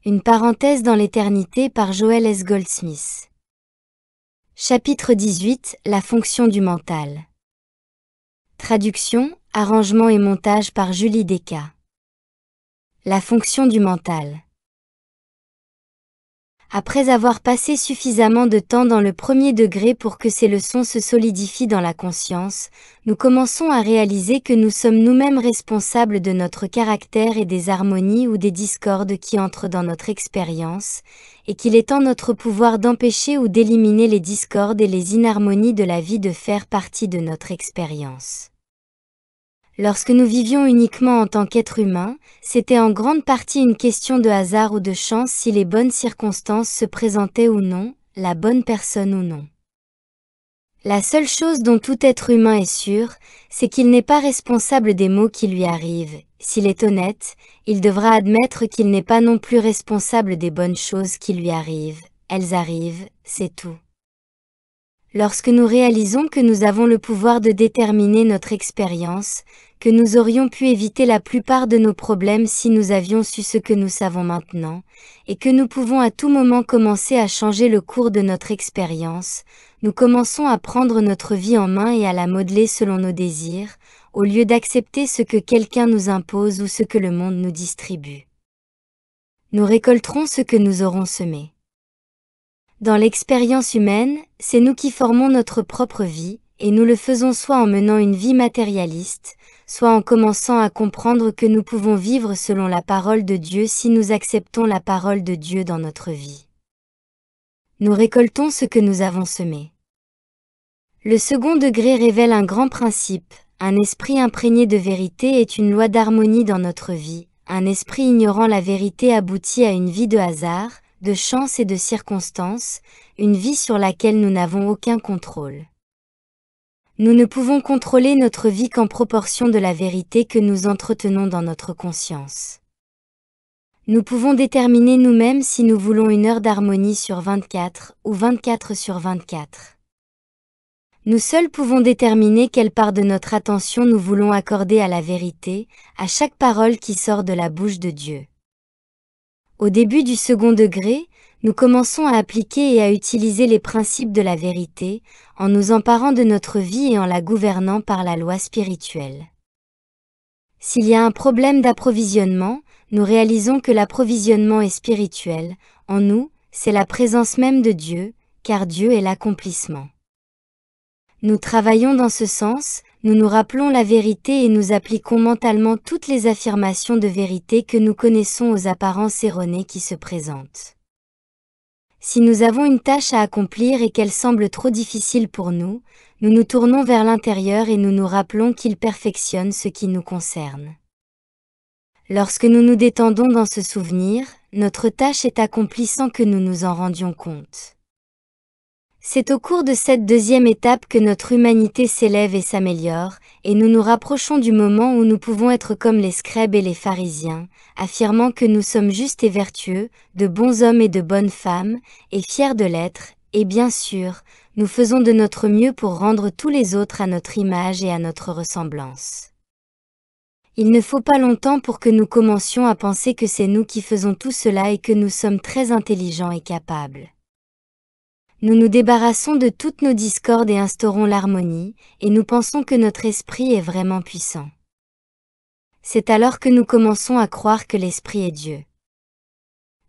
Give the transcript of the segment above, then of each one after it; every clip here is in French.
Une parenthèse dans l'éternité par Joel S. Goldsmith. Chapitre 18, la fonction du mental. Traduction, arrangement et montage par Julie Desca. La fonction du mental. Après avoir passé suffisamment de temps dans le premier degré pour que ces leçons se solidifient dans la conscience, nous commençons à réaliser que nous sommes nous-mêmes responsables de notre caractère et des harmonies ou des discordes qui entrent dans notre expérience, et qu'il est en notre pouvoir d'empêcher ou d'éliminer les discordes et les inharmonies de la vie de faire partie de notre expérience. Lorsque nous vivions uniquement en tant qu'êtres humains, c'était en grande partie une question de hasard ou de chance si les bonnes circonstances se présentaient ou non, la bonne personne ou non. La seule chose dont tout être humain est sûr, c'est qu'il n'est pas responsable des maux qui lui arrivent. S'il est honnête, il devra admettre qu'il n'est pas non plus responsable des bonnes choses qui lui arrivent. Elles arrivent, c'est tout. Lorsque nous réalisons que nous avons le pouvoir de déterminer notre expérience, que nous aurions pu éviter la plupart de nos problèmes si nous avions su ce que nous savons maintenant, et que nous pouvons à tout moment commencer à changer le cours de notre expérience, nous commençons à prendre notre vie en main et à la modeler selon nos désirs, au lieu d'accepter ce que quelqu'un nous impose ou ce que le monde nous distribue. Nous récolterons ce que nous aurons semé. Dans l'expérience humaine, c'est nous qui formons notre propre vie, et nous le faisons soit en menant une vie matérialiste, soit en commençant à comprendre que nous pouvons vivre selon la parole de Dieu si nous acceptons la parole de Dieu dans notre vie. Nous récoltons ce que nous avons semé. Le second degré révèle un grand principe, un esprit imprégné de vérité est une loi d'harmonie dans notre vie, un esprit ignorant la vérité aboutit à une vie de hasard, de chance et de circonstances, une vie sur laquelle nous n'avons aucun contrôle. Nous ne pouvons contrôler notre vie qu'en proportion de la vérité que nous entretenons dans notre conscience. Nous pouvons déterminer nous-mêmes si nous voulons une heure d'harmonie sur 24 ou 24 sur 24. Nous seuls pouvons déterminer quelle part de notre attention nous voulons accorder à la vérité, à chaque parole qui sort de la bouche de Dieu. Au début du second degré, nous commençons à appliquer et à utiliser les principes de la vérité, en nous emparant de notre vie et en la gouvernant par la loi spirituelle. S'il y a un problème d'approvisionnement, nous réalisons que l'approvisionnement est spirituel, en nous, c'est la présence même de Dieu, car Dieu est l'accomplissement. Nous travaillons dans ce sens, nous nous rappelons la vérité et nous appliquons mentalement toutes les affirmations de vérité que nous connaissons aux apparences erronées qui se présentent. Si nous avons une tâche à accomplir et qu'elle semble trop difficile pour nous, nous nous tournons vers l'intérieur et nous nous rappelons qu'il perfectionne ce qui nous concerne. Lorsque nous nous détendons dans ce souvenir, notre tâche est accomplie sans que nous nous en rendions compte. C'est au cours de cette deuxième étape que notre humanité s'élève et s'améliore, et nous nous rapprochons du moment où nous pouvons être comme les scribes et les pharisiens, affirmant que nous sommes justes et vertueux, de bons hommes et de bonnes femmes, et fiers de l'être, et bien sûr, nous faisons de notre mieux pour rendre tous les autres à notre image et à notre ressemblance. Il ne faut pas longtemps pour que nous commencions à penser que c'est nous qui faisons tout cela et que nous sommes très intelligents et capables. Nous nous débarrassons de toutes nos discordes et instaurons l'harmonie, et nous pensons que notre esprit est vraiment puissant. C'est alors que nous commençons à croire que l'esprit est Dieu.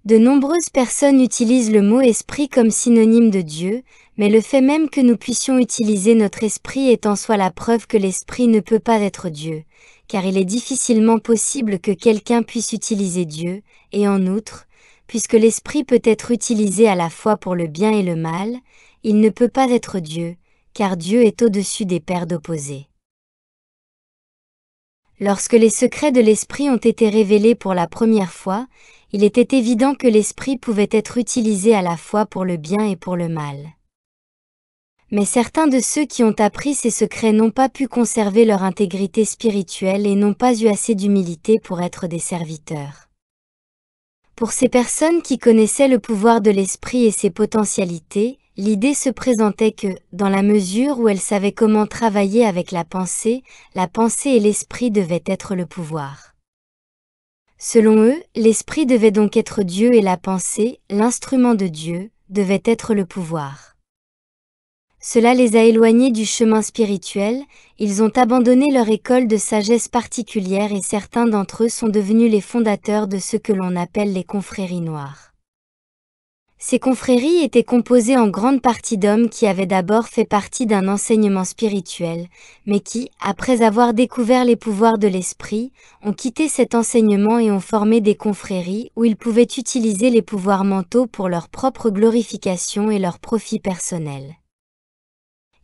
De nombreuses personnes utilisent le mot esprit comme synonyme de Dieu, mais le fait même que nous puissions utiliser notre esprit est en soi la preuve que l'esprit ne peut pas être Dieu, car il est difficilement possible que quelqu'un puisse utiliser Dieu, et en outre, puisque l'esprit peut être utilisé à la fois pour le bien et le mal, il ne peut pas être Dieu, car Dieu est au-dessus des paires d'opposés. Lorsque les secrets de l'esprit ont été révélés pour la première fois, il était évident que l'esprit pouvait être utilisé à la fois pour le bien et pour le mal. Mais certains de ceux qui ont appris ces secrets n'ont pas pu conserver leur intégrité spirituelle et n'ont pas eu assez d'humilité pour être des serviteurs. Pour ces personnes qui connaissaient le pouvoir de l'esprit et ses potentialités, l'idée se présentait que, dans la mesure où elles savaient comment travailler avec la pensée et l'esprit devaient être le pouvoir. Selon eux, l'esprit devait donc être Dieu et la pensée, l'instrument de Dieu, devait être le pouvoir. Cela les a éloignés du chemin spirituel, ils ont abandonné leur école de sagesse particulière et certains d'entre eux sont devenus les fondateurs de ce que l'on appelle les confréries noires. Ces confréries étaient composées en grande partie d'hommes qui avaient d'abord fait partie d'un enseignement spirituel, mais qui, après avoir découvert les pouvoirs de l'esprit, ont quitté cet enseignement et ont formé des confréries où ils pouvaient utiliser les pouvoirs mentaux pour leur propre glorification et leur profit personnel.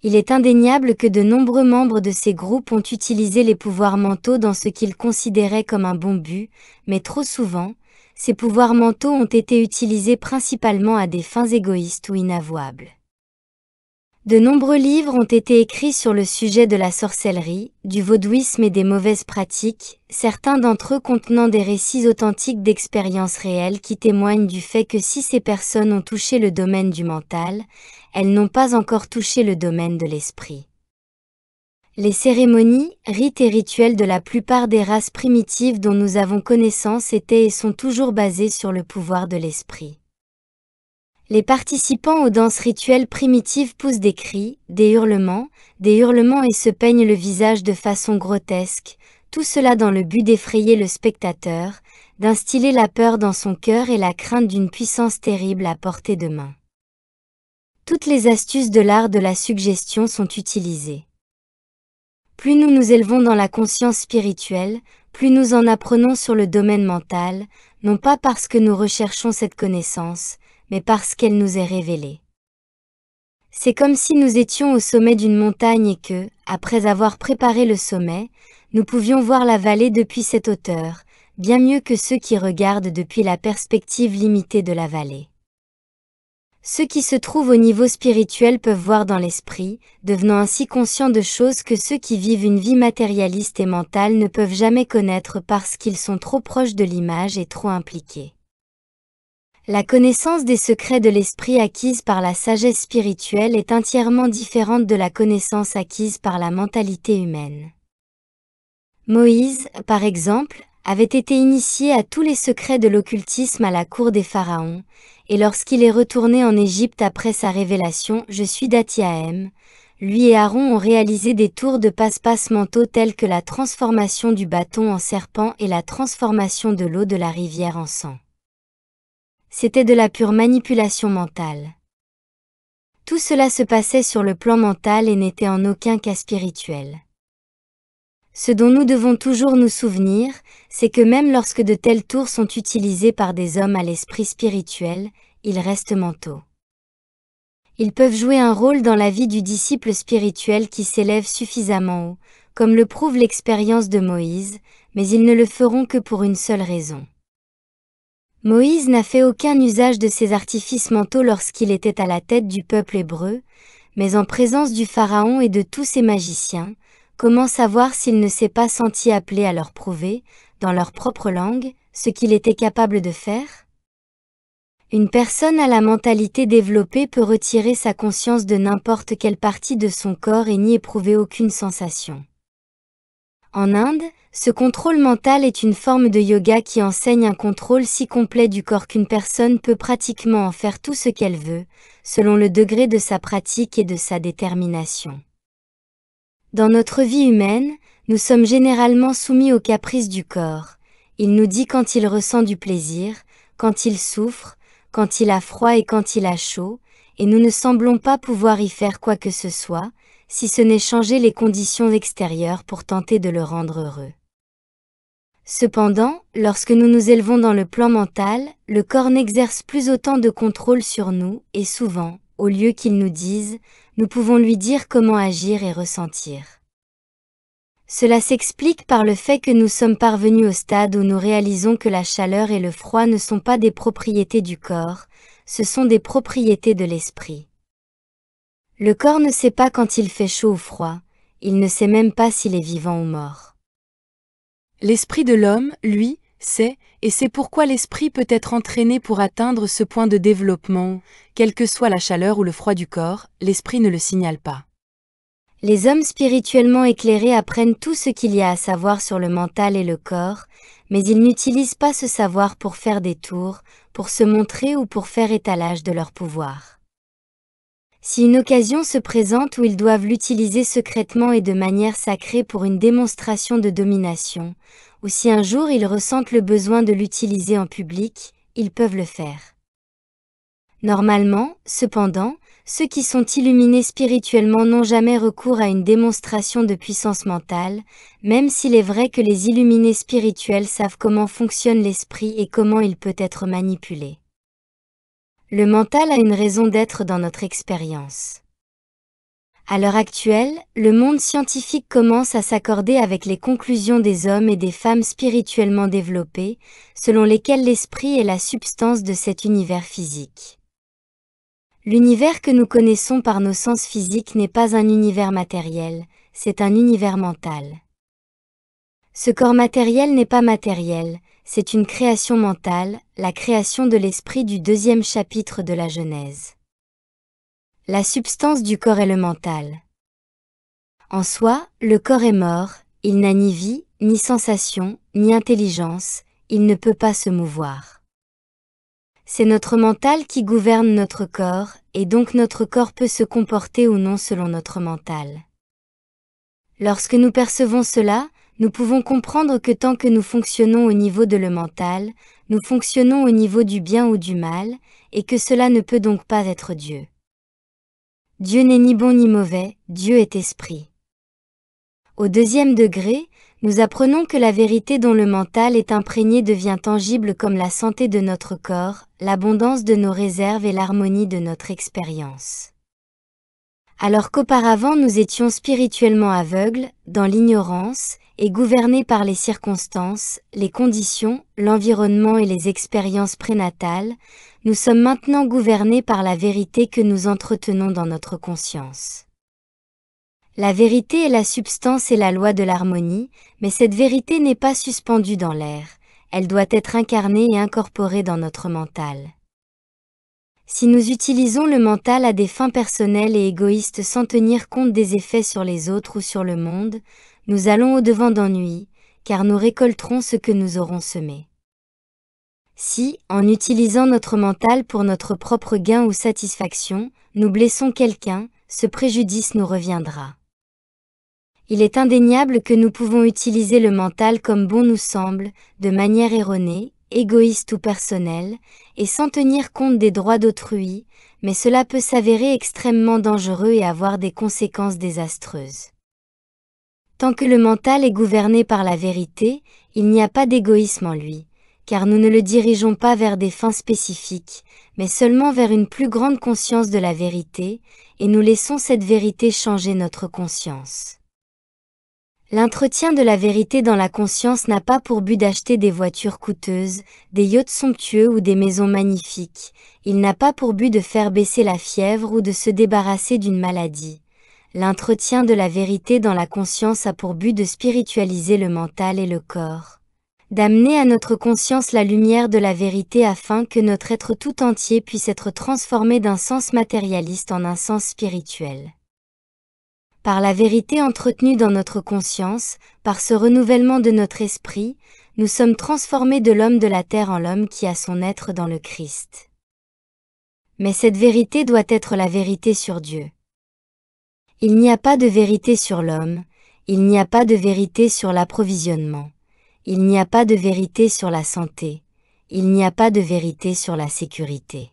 Il est indéniable que de nombreux membres de ces groupes ont utilisé les pouvoirs mentaux dans ce qu'ils considéraient comme un bon but, mais trop souvent, ces pouvoirs mentaux ont été utilisés principalement à des fins égoïstes ou inavouables. De nombreux livres ont été écrits sur le sujet de la sorcellerie, du vaudouisme et des mauvaises pratiques, certains d'entre eux contenant des récits authentiques d'expériences réelles qui témoignent du fait que si ces personnes ont touché le domaine du mental, elles n'ont pas encore touché le domaine de l'esprit. Les cérémonies, rites et rituels de la plupart des races primitives dont nous avons connaissance étaient et sont toujours basés sur le pouvoir de l'esprit. Les participants aux danses rituelles primitives poussent des cris, des hurlements et se peignent le visage de façon grotesque, tout cela dans le but d'effrayer le spectateur, d'instiller la peur dans son cœur et la crainte d'une puissance terrible à portée de main. Toutes les astuces de l'art de la suggestion sont utilisées. Plus nous nous élevons dans la conscience spirituelle, plus nous en apprenons sur le domaine mental, non pas parce que nous recherchons cette connaissance, mais parce qu'elle nous est révélée. C'est comme si nous étions au sommet d'une montagne et que, après avoir préparé le sommet, nous pouvions voir la vallée depuis cette hauteur, bien mieux que ceux qui regardent depuis la perspective limitée de la vallée. Ceux qui se trouvent au niveau spirituel peuvent voir dans l'esprit, devenant ainsi conscients de choses que ceux qui vivent une vie matérialiste et mentale ne peuvent jamais connaître parce qu'ils sont trop proches de l'image et trop impliqués. La connaissance des secrets de l'esprit acquise par la sagesse spirituelle est entièrement différente de la connaissance acquise par la mentalité humaine. Moïse, par exemple, avait été initié à tous les secrets de l'occultisme à la cour des pharaons, et lorsqu'il est retourné en Égypte après sa révélation « Je suis Dati-Ahem », lui et Aaron ont réalisé des tours de passe-passe mentaux tels que la transformation du bâton en serpent et la transformation de l'eau de la rivière en sang. C'était de la pure manipulation mentale. Tout cela se passait sur le plan mental et n'était en aucun cas spirituel. Ce dont nous devons toujours nous souvenir, c'est que même lorsque de tels tours sont utilisés par des hommes à l'esprit spirituel, ils restent mentaux. Ils peuvent jouer un rôle dans la vie du disciple spirituel qui s'élève suffisamment haut, comme le prouve l'expérience de Moïse, mais ils ne le feront que pour une seule raison. Moïse n'a fait aucun usage de ces artifices mentaux lorsqu'il était à la tête du peuple hébreu, mais en présence du Pharaon et de tous ses magiciens, comment savoir s'il ne s'est pas senti appelé à leur prouver, dans leur propre langue, ce qu'il était capable de faire? Une personne à la mentalité développée peut retirer sa conscience de n'importe quelle partie de son corps et n'y éprouver aucune sensation. En Inde, ce contrôle mental est une forme de yoga qui enseigne un contrôle si complet du corps qu'une personne peut pratiquement en faire tout ce qu'elle veut, selon le degré de sa pratique et de sa détermination. Dans notre vie humaine, nous sommes généralement soumis aux caprices du corps. Il nous dit quand il ressent du plaisir, quand il souffre, quand il a froid et quand il a chaud, et nous ne semblons pas pouvoir y faire quoi que ce soit, si ce n'est changer les conditions extérieures pour tenter de le rendre heureux. Cependant, lorsque nous nous élevons dans le plan mental, le corps n'exerce plus autant de contrôle sur nous, et souvent, au lieu qu'il nous dise, nous pouvons lui dire comment agir et ressentir. Cela s'explique par le fait que nous sommes parvenus au stade où nous réalisons que la chaleur et le froid ne sont pas des propriétés du corps, ce sont des propriétés de l'esprit. Le corps ne sait pas quand il fait chaud ou froid, il ne sait même pas s'il est vivant ou mort. L'esprit de l'homme, lui, sait, et c'est pourquoi l'esprit peut être entraîné pour atteindre ce point de développement. Quelle que soit la chaleur ou le froid du corps, l'esprit ne le signale pas. Les hommes spirituellement éclairés apprennent tout ce qu'il y a à savoir sur le mental et le corps, mais ils n'utilisent pas ce savoir pour faire des tours, pour se montrer ou pour faire étalage de leur pouvoir. Si une occasion se présente où ils doivent l'utiliser secrètement et de manière sacrée pour une démonstration de domination, ou si un jour ils ressentent le besoin de l'utiliser en public, ils peuvent le faire. Normalement, cependant, ceux qui sont illuminés spirituellement n'ont jamais recours à une démonstration de puissance mentale, même s'il est vrai que les illuminés spirituels savent comment fonctionne l'esprit et comment il peut être manipulé. Le mental a une raison d'être dans notre expérience. À l'heure actuelle, le monde scientifique commence à s'accorder avec les conclusions des hommes et des femmes spirituellement développés, selon lesquels l'esprit est la substance de cet univers physique. L'univers que nous connaissons par nos sens physiques n'est pas un univers matériel, c'est un univers mental. Ce corps matériel n'est pas matériel, c'est une création mentale, la création de l'esprit du 2e chapitre de la Genèse. La substance du corps est le mental. En soi, le corps est mort, il n'a ni vie, ni sensation, ni intelligence, il ne peut pas se mouvoir. C'est notre mental qui gouverne notre corps, et donc notre corps peut se comporter ou non selon notre mental. Lorsque nous percevons cela, nous pouvons comprendre que tant que nous fonctionnons au niveau de le mental, nous fonctionnons au niveau du bien ou du mal, et que cela ne peut donc pas être Dieu. Dieu n'est ni bon ni mauvais, Dieu est esprit. Au 2e degré, nous apprenons que la vérité dont le mental est imprégné devient tangible comme la santé de notre corps, l'abondance de nos réserves et l'harmonie de notre expérience. Alors qu'auparavant nous étions spirituellement aveugles, dans l'ignorance, et gouvernés par les circonstances, les conditions, l'environnement et les expériences prénatales, nous sommes maintenant gouvernés par la vérité que nous entretenons dans notre conscience. La vérité est la substance et la loi de l'harmonie, mais cette vérité n'est pas suspendue dans l'air, elle doit être incarnée et incorporée dans notre mental. Si nous utilisons le mental à des fins personnelles et égoïstes sans tenir compte des effets sur les autres ou sur le monde, nous allons au-devant d'ennuis, car nous récolterons ce que nous aurons semé. Si, en utilisant notre mental pour notre propre gain ou satisfaction, nous blessons quelqu'un, ce préjudice nous reviendra. Il est indéniable que nous pouvons utiliser le mental comme bon nous semble, de manière erronée, égoïste ou personnelle, et sans tenir compte des droits d'autrui, mais cela peut s'avérer extrêmement dangereux et avoir des conséquences désastreuses. Tant que le mental est gouverné par la vérité, il n'y a pas d'égoïsme en lui, car nous ne le dirigeons pas vers des fins spécifiques, mais seulement vers une plus grande conscience de la vérité, et nous laissons cette vérité changer notre conscience. L'entretien de la vérité dans la conscience n'a pas pour but d'acheter des voitures coûteuses, des yachts somptueux ou des maisons magnifiques, il n'a pas pour but de faire baisser la fièvre ou de se débarrasser d'une maladie. L'entretien de la vérité dans la conscience a pour but de spiritualiser le mental et le corps, d'amener à notre conscience la lumière de la vérité afin que notre être tout entier puisse être transformé d'un sens matérialiste en un sens spirituel. Par la vérité entretenue dans notre conscience, par ce renouvellement de notre esprit, nous sommes transformés de l'homme de la terre en l'homme qui a son être dans le Christ. Mais cette vérité doit être la vérité sur Dieu. Il n'y a pas de vérité sur l'homme, il n'y a pas de vérité sur l'approvisionnement, il n'y a pas de vérité sur la santé, il n'y a pas de vérité sur la sécurité.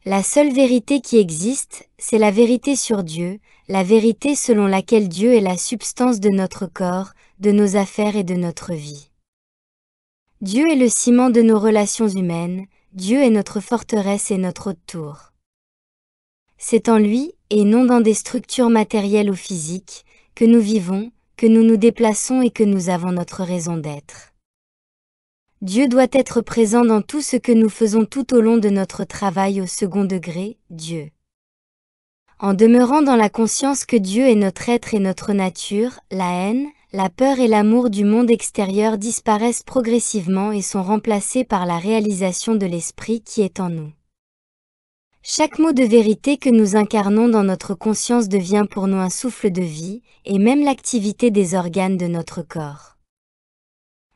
La seule vérité qui existe, c'est la vérité sur Dieu, la vérité selon laquelle Dieu est la substance de notre corps, de nos affaires et de notre vie. Dieu est le ciment de nos relations humaines, Dieu est notre forteresse et notre haute tour. C'est en lui, et non dans des structures matérielles ou physiques, que nous vivons, que nous nous déplaçons et que nous avons notre raison d'être. Dieu doit être présent dans tout ce que nous faisons tout au long de notre travail au 2e degré, Dieu. En demeurant dans la conscience que Dieu est notre être et notre nature, la haine, la peur et l'amour du monde extérieur disparaissent progressivement et sont remplacés par la réalisation de l'esprit qui est en nous. Chaque mot de vérité que nous incarnons dans notre conscience devient pour nous un souffle de vie, et même l'activité des organes de notre corps.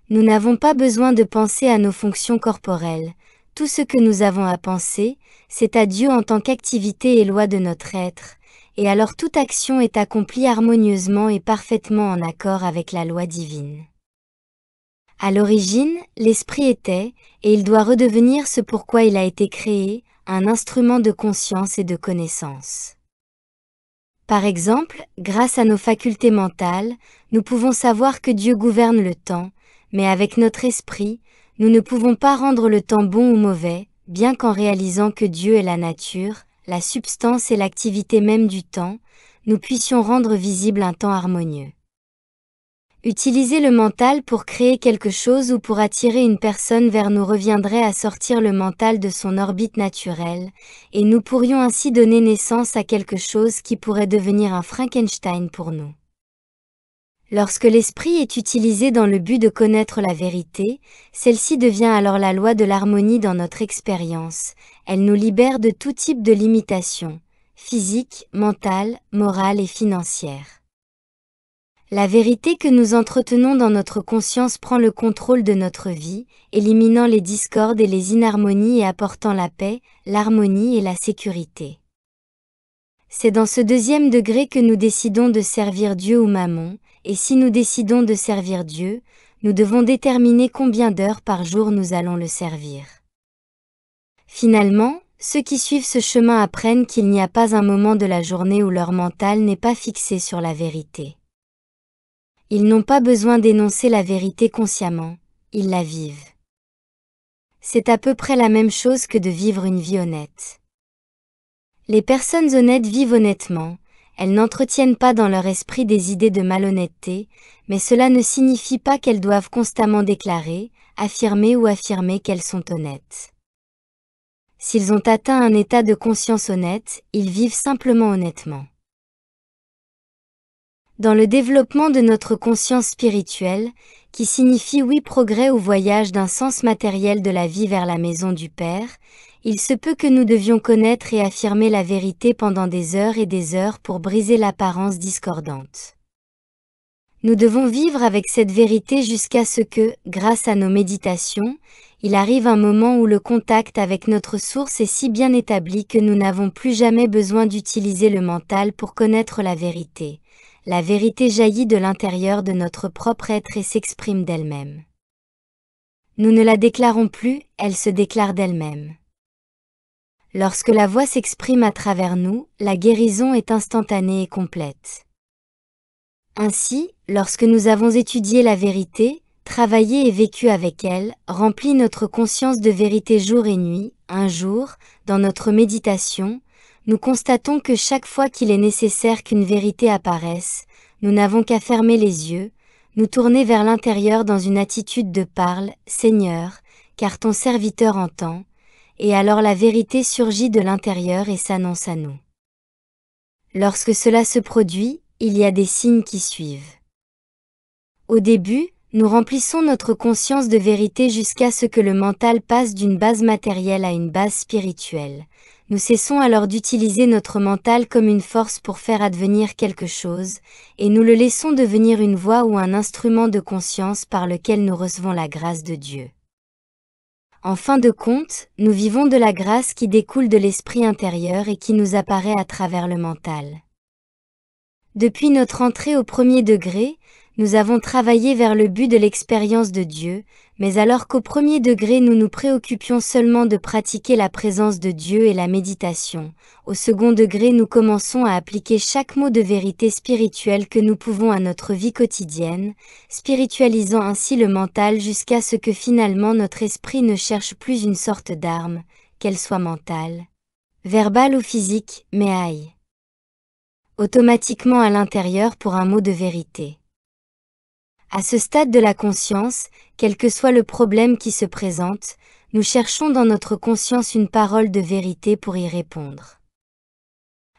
Nous n'avons pas besoin de penser à nos fonctions corporelles. Tout ce que nous avons à penser, c'est à Dieu en tant qu'activité et loi de notre être, et alors toute action est accomplie harmonieusement et parfaitement en accord avec la loi divine. À l'origine, l'esprit était, et il doit redevenir ce pourquoi il a été créé, un instrument de conscience et de connaissance. Par exemple, grâce à nos facultés mentales, nous pouvons savoir que Dieu gouverne le temps, mais avec notre esprit, nous ne pouvons pas rendre le temps bon ou mauvais, bien qu'en réalisant que Dieu est la nature, la substance et l'activité même du temps, nous puissions rendre visible un temps harmonieux. Utiliser le mental pour créer quelque chose ou pour attirer une personne vers nous reviendrait à sortir le mental de son orbite naturelle, et nous pourrions ainsi donner naissance à quelque chose qui pourrait devenir un Frankenstein pour nous. Lorsque l'esprit est utilisé dans le but de connaître la vérité, celle-ci devient alors la loi de l'harmonie dans notre expérience, elle nous libère de tout type de limitation, physique, mentale, morale et financière. La vérité que nous entretenons dans notre conscience prend le contrôle de notre vie, éliminant les discordes et les inharmonies et apportant la paix, l'harmonie et la sécurité. C'est dans ce deuxième degré que nous décidons de servir Dieu ou Mammon, et si nous décidons de servir Dieu, nous devons déterminer combien d'heures par jour nous allons le servir. Finalement, ceux qui suivent ce chemin apprennent qu'il n'y a pas un moment de la journée où leur mental n'est pas fixé sur la vérité. Ils n'ont pas besoin d'énoncer la vérité consciemment, ils la vivent. C'est à peu près la même chose que de vivre une vie honnête. Les personnes honnêtes vivent honnêtement, elles n'entretiennent pas dans leur esprit des idées de malhonnêteté, mais cela ne signifie pas qu'elles doivent constamment déclarer, affirmer qu'elles sont honnêtes. S'ils ont atteint un état de conscience honnête, ils vivent simplement honnêtement. Dans le développement de notre conscience spirituelle, qui signifie progrès ou voyage d'un sens matériel de la vie vers la maison du Père, il se peut que nous devions connaître et affirmer la vérité pendant des heures et des heures pour briser l'apparence discordante. Nous devons vivre avec cette vérité jusqu'à ce que, grâce à nos méditations, il arrive un moment où le contact avec notre source est si bien établi que nous n'avons plus jamais besoin d'utiliser le mental pour connaître la vérité. La vérité jaillit de l'intérieur de notre propre être et s'exprime d'elle-même. Nous ne la déclarons plus, elle se déclare d'elle-même. Lorsque la voix s'exprime à travers nous, la guérison est instantanée et complète. Ainsi, lorsque nous avons étudié la vérité, travaillé et vécu avec elle, rempli notre conscience de vérité jour et nuit, un jour, dans notre méditation, nous constatons que chaque fois qu'il est nécessaire qu'une vérité apparaisse, nous n'avons qu'à fermer les yeux, nous tourner vers l'intérieur dans une attitude de « Parle, Seigneur, car ton serviteur entend », et alors la vérité surgit de l'intérieur et s'annonce à nous. Lorsque cela se produit, il y a des signes qui suivent. Au début, nous remplissons notre conscience de vérité jusqu'à ce que le mental passe d'une base matérielle à une base spirituelle. Nous cessons alors d'utiliser notre mental comme une force pour faire advenir quelque chose, et nous le laissons devenir une voix ou un instrument de conscience par lequel nous recevons la grâce de Dieu. En fin de compte, nous vivons de la grâce qui découle de l'esprit intérieur et qui nous apparaît à travers le mental. Depuis notre entrée au premier degré, nous avons travaillé vers le but de l'expérience de Dieu, mais alors qu'au premier degré nous nous préoccupions seulement de pratiquer la présence de Dieu et la méditation, au second degré nous commençons à appliquer chaque mot de vérité spirituelle que nous pouvons à notre vie quotidienne, spiritualisant ainsi le mental jusqu'à ce que finalement notre esprit ne cherche plus une sorte d'arme, qu'elle soit mentale, verbale ou physique, mais aille automatiquement à l'intérieur pour un mot de vérité. À ce stade de la conscience, quel que soit le problème qui se présente, nous cherchons dans notre conscience une parole de vérité pour y répondre.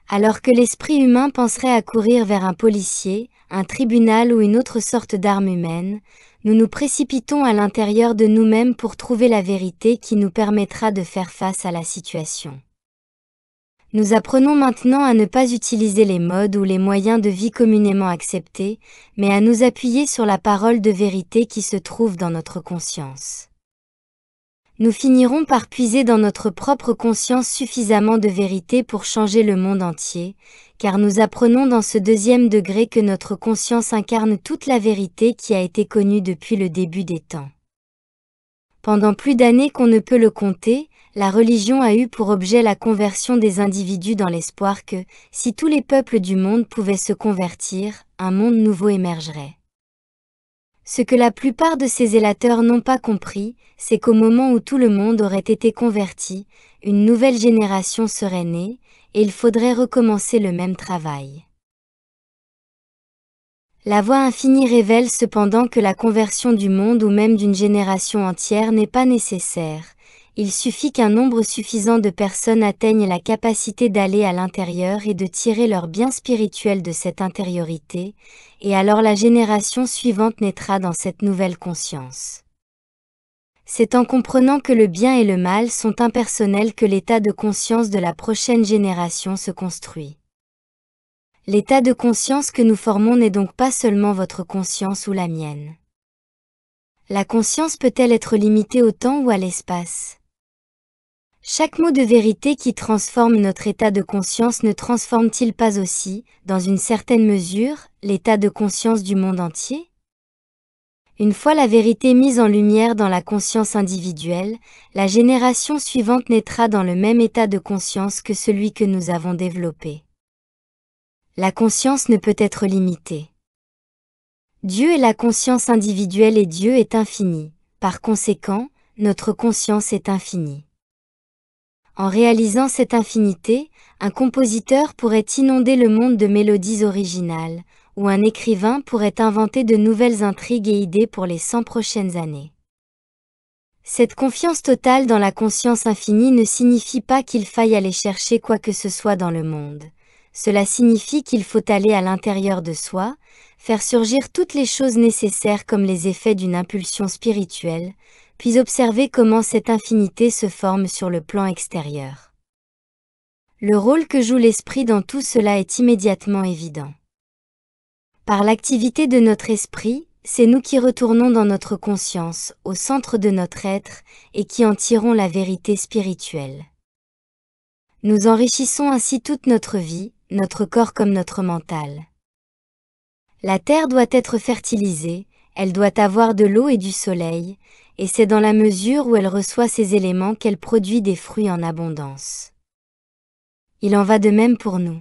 Alors que l'esprit humain penserait à courir vers un policier, un tribunal ou une autre sorte d'arme humaine, nous nous précipitons à l'intérieur de nous-mêmes pour trouver la vérité qui nous permettra de faire face à la situation. Nous apprenons maintenant à ne pas utiliser les modes ou les moyens de vie communément acceptés, mais à nous appuyer sur la parole de vérité qui se trouve dans notre conscience. Nous finirons par puiser dans notre propre conscience suffisamment de vérité pour changer le monde entier, car nous apprenons dans ce deuxième degré que notre conscience incarne toute la vérité qui a été connue depuis le début des temps. Pendant plus d'années qu'on ne peut le compter, la religion a eu pour objet la conversion des individus dans l'espoir que, si tous les peuples du monde pouvaient se convertir, un monde nouveau émergerait. Ce que la plupart de ces zélateurs n'ont pas compris, c'est qu'au moment où tout le monde aurait été converti, une nouvelle génération serait née, et il faudrait recommencer le même travail. La voie infinie révèle cependant que la conversion du monde ou même d'une génération entière n'est pas nécessaire. Il suffit qu'un nombre suffisant de personnes atteignent la capacité d'aller à l'intérieur et de tirer leur bien spirituel de cette intériorité, et alors la génération suivante naîtra dans cette nouvelle conscience. C'est en comprenant que le bien et le mal sont impersonnels que l'état de conscience de la prochaine génération se construit. L'état de conscience que nous formons n'est donc pas seulement votre conscience ou la mienne. La conscience peut-elle être limitée au temps ou à l'espace ? Chaque mot de vérité qui transforme notre état de conscience ne transforme-t-il pas aussi, dans une certaine mesure, l'état de conscience du monde entier ? Une fois la vérité mise en lumière dans la conscience individuelle, la génération suivante naîtra dans le même état de conscience que celui que nous avons développé. La conscience ne peut être limitée. Dieu est la conscience individuelle et Dieu est infini. Par conséquent, notre conscience est infinie. En réalisant cette infinité, un compositeur pourrait inonder le monde de mélodies originales, ou un écrivain pourrait inventer de nouvelles intrigues et idées pour les 100 prochaines années. Cette confiance totale dans la conscience infinie ne signifie pas qu'il faille aller chercher quoi que ce soit dans le monde. Cela signifie qu'il faut aller à l'intérieur de soi, faire surgir toutes les choses nécessaires comme les effets d'une impulsion spirituelle, puis observer comment cette infinité se forme sur le plan extérieur. Le rôle que joue l'esprit dans tout cela est immédiatement évident. Par l'activité de notre esprit, c'est nous qui retournons dans notre conscience, au centre de notre être, et qui en tirons la vérité spirituelle. Nous enrichissons ainsi toute notre vie, notre corps comme notre mental. La terre doit être fertilisée, elle doit avoir de l'eau et du soleil, et c'est dans la mesure où elle reçoit ces éléments qu'elle produit des fruits en abondance. Il en va de même pour nous.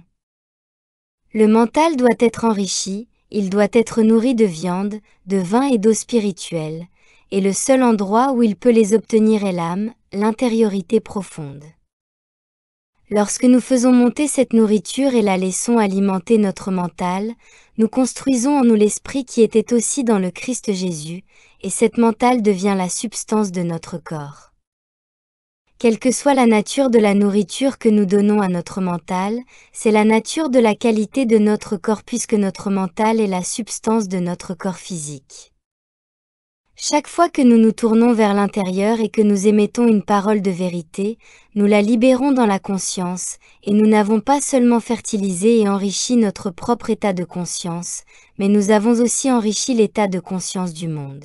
Le mental doit être enrichi, il doit être nourri de viande, de vin et d'eau spirituelle, et le seul endroit où il peut les obtenir est l'âme, l'intériorité profonde. Lorsque nous faisons monter cette nourriture et la laissons alimenter notre mental, nous construisons en nous l'esprit qui était aussi dans le Christ Jésus, et cette mental devient la substance de notre corps. Quelle que soit la nature de la nourriture que nous donnons à notre mental, c'est la nature de la qualité de notre corps puisque notre mental est la substance de notre corps physique. Chaque fois que nous nous tournons vers l'intérieur et que nous émettons une parole de vérité, nous la libérons dans la conscience, et nous n'avons pas seulement fertilisé et enrichi notre propre état de conscience, mais nous avons aussi enrichi l'état de conscience du monde.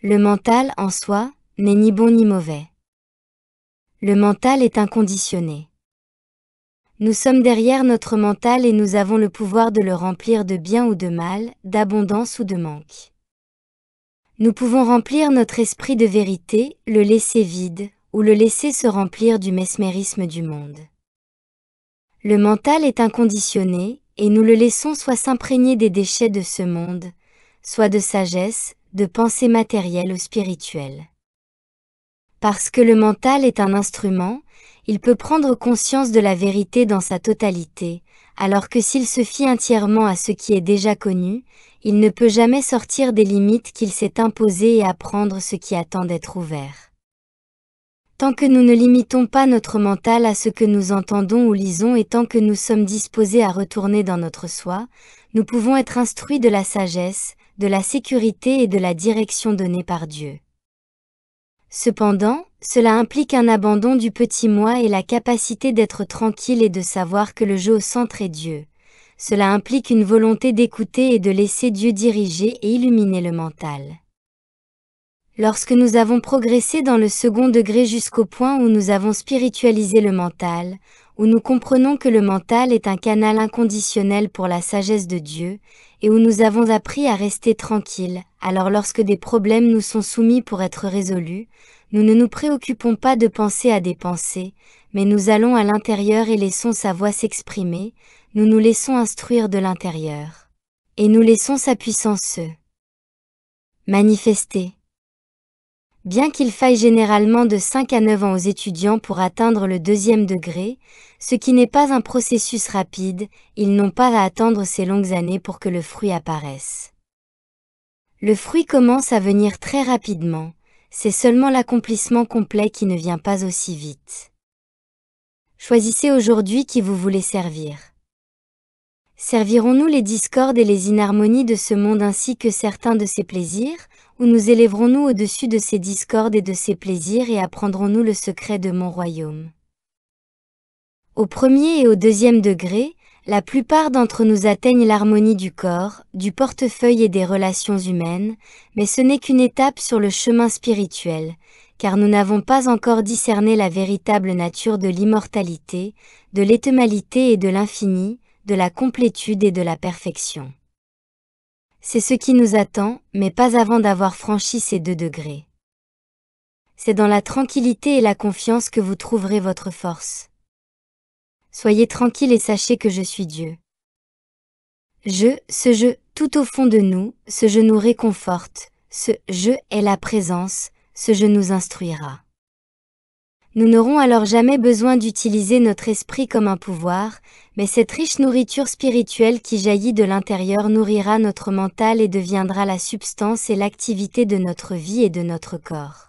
Le mental, en soi, n'est ni bon ni mauvais. Le mental est inconditionné. Nous sommes derrière notre mental et nous avons le pouvoir de le remplir de bien ou de mal, d'abondance ou de manque. Nous pouvons remplir notre esprit de vérité, le laisser vide, ou le laisser se remplir du mesmérisme du monde. Le mental est inconditionné, et nous le laissons soit s'imprégner des déchets de ce monde, soit de sagesse, de pensée matérielle ou spirituelle. Parce que le mental est un instrument, il peut prendre conscience de la vérité dans sa totalité, alors que s'il se fie entièrement à ce qui est déjà connu, il ne peut jamais sortir des limites qu'il s'est imposées et apprendre ce qui attend d'être ouvert. Tant que nous ne limitons pas notre mental à ce que nous entendons ou lisons et tant que nous sommes disposés à retourner dans notre soi, nous pouvons être instruits de la sagesse, de la sécurité et de la direction donnée par Dieu. Cependant, cela implique un abandon du petit moi et la capacité d'être tranquille et de savoir que le jeu au centre est Dieu. Cela implique une volonté d'écouter et de laisser Dieu diriger et illuminer le mental. Lorsque nous avons progressé dans le second degré jusqu'au point où nous avons spiritualisé le mental, où nous comprenons que le mental est un canal inconditionnel pour la sagesse de Dieu, et où nous avons appris à rester tranquilles, alors lorsque des problèmes nous sont soumis pour être résolus, nous ne nous préoccupons pas de penser à des pensées, mais nous allons à l'intérieur et laissons sa voix s'exprimer, nous nous laissons instruire de l'intérieur. Et nous laissons sa puissance se manifester. Bien qu'il faille généralement de 5 à 9 ans aux étudiants pour atteindre le deuxième degré, ce qui n'est pas un processus rapide, ils n'ont pas à attendre ces longues années pour que le fruit apparaisse. Le fruit commence à venir très rapidement, c'est seulement l'accomplissement complet qui ne vient pas aussi vite. Choisissez aujourd'hui qui vous voulez servir. Servirons-nous les discordes et les inharmonies de ce monde ainsi que certains de ses plaisirs, ou nous élèverons-nous au-dessus de ces discordes et de ces plaisirs et apprendrons-nous le secret de mon royaume? Au premier et au deuxième degré, la plupart d'entre nous atteignent l'harmonie du corps, du portefeuille et des relations humaines, mais ce n'est qu'une étape sur le chemin spirituel, car nous n'avons pas encore discerné la véritable nature de l'immortalité, de l'éternalité et de l'infini, de la complétude et de la perfection. C'est ce qui nous attend, mais pas avant d'avoir franchi ces 2 degrés. C'est dans la tranquillité et la confiance que vous trouverez votre force. Soyez tranquille et sachez que je suis Dieu. Ce je, tout au fond de nous, ce je nous réconforte, ce je est la présence, ce je nous instruira. Nous n'aurons alors jamais besoin d'utiliser notre esprit comme un pouvoir, mais cette riche nourriture spirituelle qui jaillit de l'intérieur nourrira notre mental et deviendra la substance et l'activité de notre vie et de notre corps.